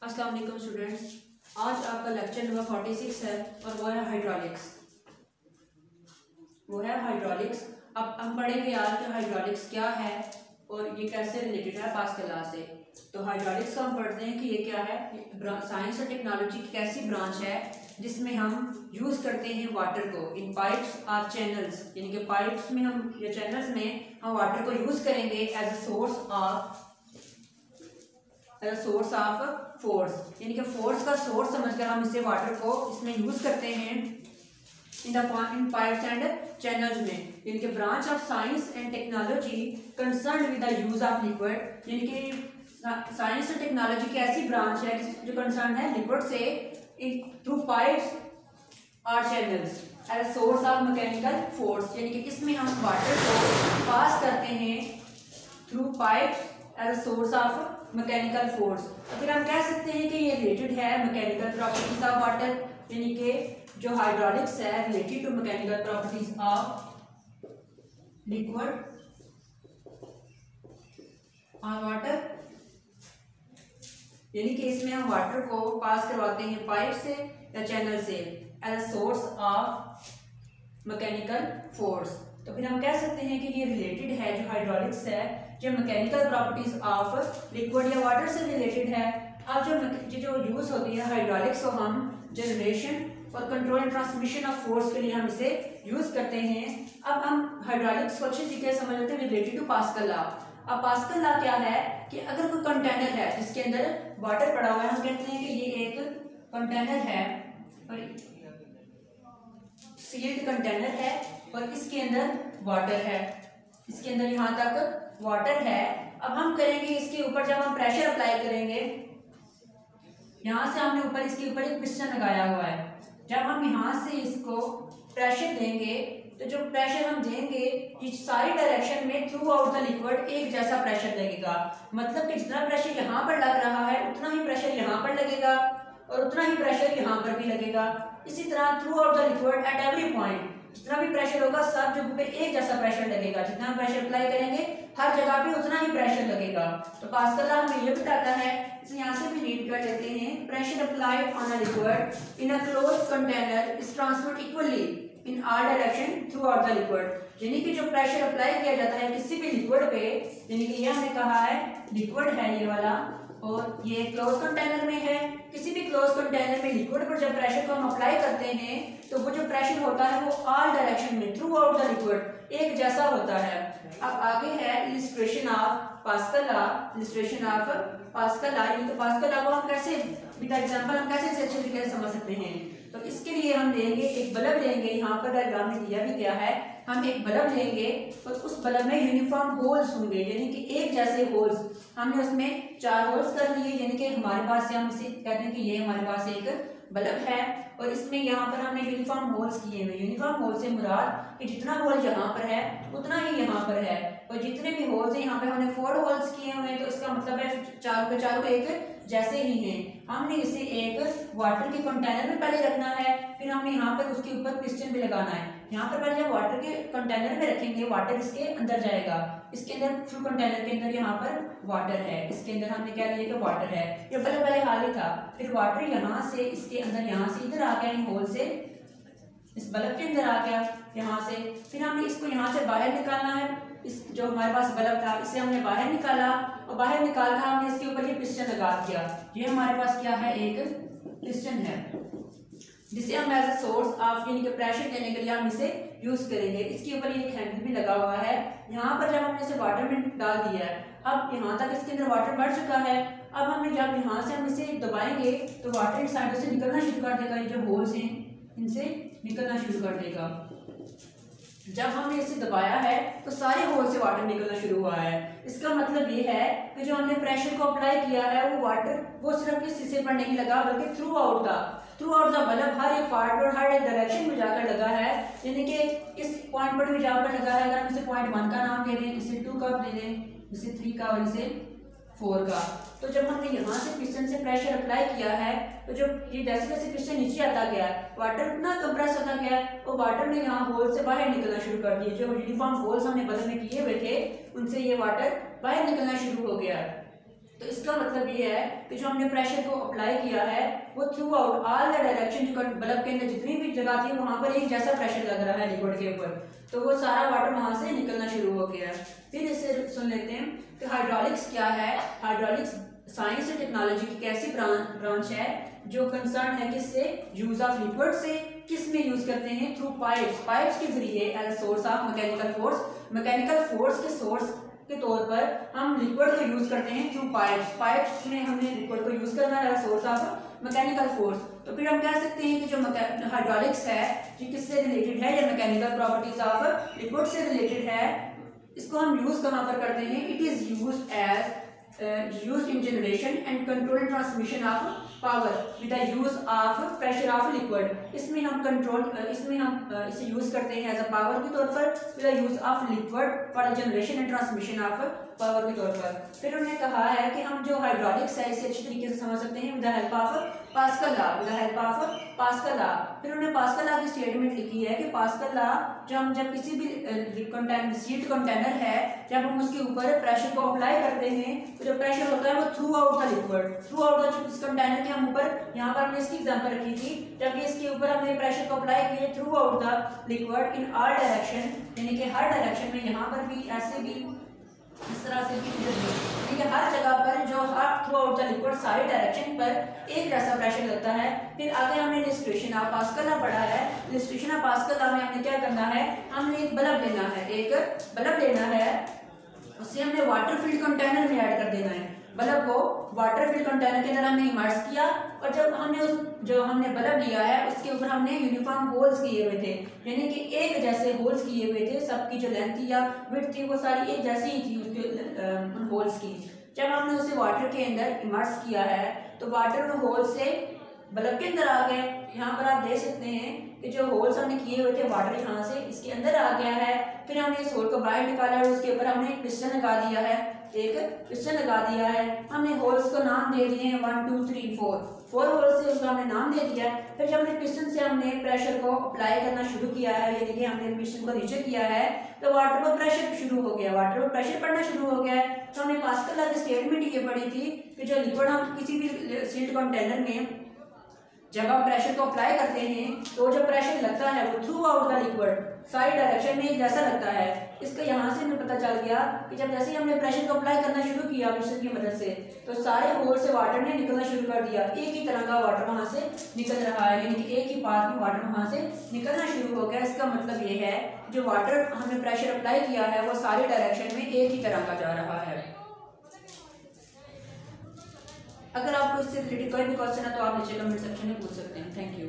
अस्सलाम वालेकुम स्टूडेंट्स। आज आपका लेक्चर नंबर 46 है और वो है हाइड्रोलिक्स। अब हम पढ़ेंगे आज कि हाइड्रोलिक्स क्या है और ये कैसे रिलेटेड है पास्कल लॉ से। तो हाइड्रोलिक्स को हम पढ़ते हैं कि ये क्या है। साइंस और टेक्नोलॉजी की कैसी ब्रांच है जिसमें हम यूज़ करते हैं वाटर को इन पाइप्स और चैनल्स, यानी कि पाइप्स में हम या चैनल्स में हम वाटर को यूज़ करेंगे as a source of force, यानी कि फोर्स का सोर्स समझकर हम इसे वाटर को इसमें यूज करते हैं इन पाइप्स एंड चैनल्स में। यानी कि branch of science and technology concern with the use of liquid, यानी कि साइंस और टेक्नोलॉजी की ऐसी ब्रांच है जो कंसर्न है लिक्विड से थ्रू पाइप्स और channels as source of mechanical force, यानी कि इसमें हम वाटर को पास करते हैं through pipes as source of mechanical force. तो फिर हम कह सकते हैं कि ये रिलेटेड है मैकेनिकल प्रॉपर्टीज ऑफ वाटर, यानी कि जो हाइड्रोलिक्स है related to mechanical properties of liquid और वाटर, यानी कि इसमें हम वाटर को पास करवाते हैं पाइप से या चैनल से as source of mechanical force. तो फिर हम कह सकते हैं कि ये रिलेटेड है, जो हाइड्रोलिक्स है जो मैकेनिकल प्रॉपर्टीज ऑफ लिक्विड या वाटर से रिलेटेड है। अब जो यूज होती है हाइड्रोलिक्स को हम जनरेशन और control and transmission of force के लिए हम इसे यूज करते हैं। अब हम हाइड्रोलिक्स को अच्छे तरीके से समझ लेते हैं रिलेटेड टू पास्कल लॉ। अब पास्कल लॉ क्या है कि अगर कोई कंटेनर है जिसके अंदर वाटर पड़ा हुआ है, हम कहते हैं कि ये एक कंटेनर है और सील्ड कंटेनर है और इसके अंदर वाटर है, इसके अंदर यहाँ तक वाटर है। अब हम करेंगे इसके ऊपर, जब हम प्रेशर अप्लाई करेंगे, यहाँ से हमने ऊपर इसके ऊपर एक पिस्टन लगाया हुआ है, जब हम यहाँ से इसको प्रेशर देंगे तो जो प्रेशर हम देंगे ये सारी डायरेक्शन में थ्रू आउट द लिक्विड एक जैसा प्रेशर लगेगा। मतलब कि जितना प्रेशर यहाँ पर लग रहा है उतना ही प्रेशर यहाँ पर लगेगा और उतना ही प्रेशर यहाँ पर भी लगेगा। इसी तरह through out the liquid at every point जितना भी प्रेशर होगा सब जगह पे एक जैसा प्रेशर लगेगा। जितना हम प्रेशर अप्लाई करेंगे हर जगह पे उतना ही प्रेशर लगेगा। तो पास्कल लॉ हमें ये बताता है, इसे यहाँ से भी रीड कर लेते हैं। Pressure applied on a liquid in a closed container is transferred equally in all direction through out the liquid, यानी कि जो प्रेशर अप्लाई किया जाता है किसी भी लिक्विड पे, यानी कि ये हमने कहा है लिक्विड है ये वाला और ये क्लोज कंटेनर में है। किसी भी क्लोज कंटेनर में लिक्विड पर जब प्रेशर को हम अप्लाई करते हैं तो वो जो प्रेशर होता है वो ऑल डायरेक्शन में थ्रू आउट द लिक्विड एक जैसा होता है। अब आगे है illustration of pascal law. Illustration of pascal law, यानी कि पास्कल लॉ को हम कैसे विद एग्जांपल हम कैसे इसे अच्छे तरीके से समझ सकते हैं। तो इसके लिए हम लेंगे एक बल्ब लेंगे, यहाँ पर डायग्राम में दिया भी गया है। हम एक बल्ब लेंगे और उस बल्ब में यूनिफॉर्म होल्स होंगे, यानी कि एक जैसे होल्स। हमने उसमें 4 होल्स कर लिए, यानी कि हमारे पास से हम इसे कहते हैं कि ये हमारे पास एक बल्ब है और इसमें यहाँ पर हमने यूनिफॉर्म होल्स किए हुए। यूनिफॉर्म होल से मुराद कि जितना होल यहाँ पर है उतना ही यहाँ पर है, और जितने भी होल्स हैं यहाँ पे हमने 4 होल्स किए हुए हैं, तो इसका मतलब है चारों के चारों एक जैसे ही हैं। हमने इसे एक वाटर के कंटेनर में पहले रखना है, फिर हमने यहाँ पर उसके ऊपर पिस्टन भी लगाना है। यहाँ पर पहले जब वाटर के कंटेनर में रखेंगे वाटर इसके अंदर जाएगा, इसके अंदर थ्रू कंटेनर के अंदर यहाँ पर वाटर है, इसके अंदर हमने क्या लिया कि वाटर है, ये पहले हाल ही था। फिर वाटर यहाँ से इसके अंदर यहाँ से इधर आ गया, होल से इस बल्ब के अंदर आ गया यहाँ से। फिर हमने इसको यहाँ से बाहर निकालना है, इस जो हमारे पास बल्ब था इसे हमने बाहर निकाला और बाहर निकाल कर हमने इसके ऊपर ये पिस्टन लगा दिया। ये हमारे पास क्या है, एक पिस्टन है जिसे हम एज अ सोर्स ऑफ यानी कि प्रेशर देने के लिए हम इसे यूज करेंगे। इसके ऊपर ये एक हैंडल भी लगा हुआ है। यहाँ पर जब हमने इसे वाटर में डाल दिया है, अब यहाँ तक इसके अंदर वाटर बढ़ चुका है। अब हमने जब यहाँ से हम इसे दबाएंगे तो वाटर इन साइडों से निकलना शुरू कर देगा, ये जो होल्स हैं इनसे निकलना शुरू कर देगा। जब हमने इसे दबाया है तो सारे होल से वाटर निकलना शुरू हुआ है। इसका मतलब ये है कि जो हमने प्रेशर को अप्लाई किया है वो वाटर वो सिर्फ इस हिस्से पर नहीं लगा बल्कि थ्रू आउट द बल्ब हर एक पार्ट और हर एक डायरेक्शन में जाकर लगा है, यानी कि इस पॉइंट पर भी जाकर लगा है। अगर हम इसे पॉइंट 1 का नाम दे दें, इसे 2 का दे दें, इसे 3 का और इसे 4 का। तो जब हमने यहाँ से पिस्टन से प्रेशर अप्लाई किया है तो जो ये जैसे जैसे पिस्टन नीचे आता गया वाटर इतना कंप्रेस होता गया और वाटर ने यहाँ होल से बाहर निकलना शुरू कर दिया। जो यूनिफॉर्म होल्स हमने बल्ब में किए हुए थे उनसे ये वाटर बाहर निकलना शुरू हो गया। तो इसका मतलब ये है कि जो हमने प्रेशर को अप्लाई किया है वो through out all the direction, जो बल्ब के अंदर जितनी भी जगह थी वहां पर एक जैसा प्रेशर लग रहा है लिक्विड के ऊपर, तो वो सारा वाटर वहां से निकलना शुरू हो गया है। फिर इसे सुन लेते हैं कि हाइड्रोलिक्स क्या है। हाइड्रोलिक्स साइंस एंड टेक्नोलॉजी की कैसी ब्रांच है जो कंसर्न है किससे, यूज ऑफ लिक्विड से। किस में यूज करते हैं, थ्रू पाइप्स, पाइप्स के जरिए as a source of mechanical force, mechanical force के सोर्स के तौर पर हम लिक्विड को यूज करते हैं थ्रू पाइप्स। पाइप्स में हमने लिक्विड को यूज करना है सोर्स ऑफ मैकेनिकल फोर्स। तो फिर हम कह सकते हैं कि जो हाइड्रोलिक्स है ये किससे रिलेटेड है, या मैकेनिकल प्रॉपर्टीज ऑफ लिक्विड से रिलेटेड है। इसको हम यूज कहां पर करते हैं, it is used as used in generation and control and transmission of power with the use of pressure of liquid। इसमें हम इसे यूज करते हैं एज अ पावर के तौर पर with the use of liquid for the generation and transmission of power के तौर पर। फिर उन्होंने कहा है कि हम जो हाइड्रोलिक्स है इसे अच्छी तरीके से समझ सकते हैं with the help of pascal law, with the help of pascal law. फिर उन्होंने पास्कल लॉ की स्टेटमेंट लिखी है कि पास्कल लॉ जब किसी भी सील्ड कंटेनर है जब हम उसके ऊपर प्रेशर को अप्लाई करते हैं तो जो प्रेशर होता है वो through out the liquid, through out the इस कंटेनर के हम ऊपर, यहाँ पर हमने इसकी एग्जांपल रखी थी जब इसके ऊपर हमने प्रेशर को अप्लाई किए through out the liquid in all direction, यानी कि हर डायरेक्शन में, यहाँ पर भी ऐसे भी इस तरह से भी, ठीक है, हर जगह पर जो थ्रू आउट द लिक्विड सारी डायरेक्शन पर एक जैसा प्रेशर लगता है। फिर आगे हमने इलस्ट्रेशन ऑफ पास्कल लॉ पढ़ा है। इलस्ट्रेशन ऑफ पास्कल लॉ में हमने क्या करना है, हमने एक बल्ब लेना है, एक बल्ब लेना है, उससे हमने वाटर फील्ड कंटेनर में ऐड कर देना है। बल्ब को वाटर फील्ड कंटेनर के अंदर हमने इमर्स किया और जब हमने जो हमने बल्ब लिया है उसके ऊपर हमने यूनिफॉर्म होल्स किए हुए थे, यानी कि एक जैसे होल्स किए हुए थे, सबकी जो लेंथ थी या विड्थ थी वो सारी एक जैसी ही थी उसके होल्स की। जब हमने उसे वाटर के अंदर इमर्स किया है तो वाटर होल से बल्ब के अंदर आ गए। यहाँ पर आप देख सकते हैं कि जो होल्स हमने किए हुए थे वाटर यहाँ से इसके अंदर आ गया है। फिर हमने इस होल को बाहर निकाला है, उसके ऊपर हमने एक पिस्टन लगा दिया है, एक पिस्टन लगा दिया है। हमने होल्स को नाम दे दिए हैं 1 2 3 4 होल्स से उसको हमने नाम दे दिया है। फिर जब हमने पिस्टन से हमने प्रेशर को अप्लाई करना शुरू किया है, यानी कि हमने पिस्टन को नीचे किया है तो वाटर पर प्रेशर शुरू हो गया, वाटर पर प्रेशर पड़ना शुरू हो गया है। तो हमने पास्कल लॉ की स्टेटमेंट ये पढ़ी थी कि जो लिक्विड हम किसी भी सील्ड कंटेनर में जब हम प्रेशर को अप्लाई करते हैं तो जो प्रेशर लगता है वो थ्रू आउट द लिक्विड सारी डायरेक्शन में एक जैसा लगता है। इसका यहाँ से हमें पता चल गया कि जब जैसे ही हमने प्रेशर को अप्लाई करना शुरू किया पिस्टन की मदद से तो सारे होल से वाटर ने निकलना शुरू कर दिया, एक ही तरह का वाटर वहाँ से निकल रहा है, यानी कि एक ही पाथ में वाटर वहाँ से निकलना शुरू हो गया। इसका मतलब ये है जो वाटर हमने प्रेशर अप्लाई किया है वो सारी डायरेक्शन में एक ही तरह का जा रहा है। अगर आपको इससे रिलेटेड कोई भी क्वेश्चन है तो आप नीचे कमेंट सेक्शन में पूछ सकते हैं। Thank you.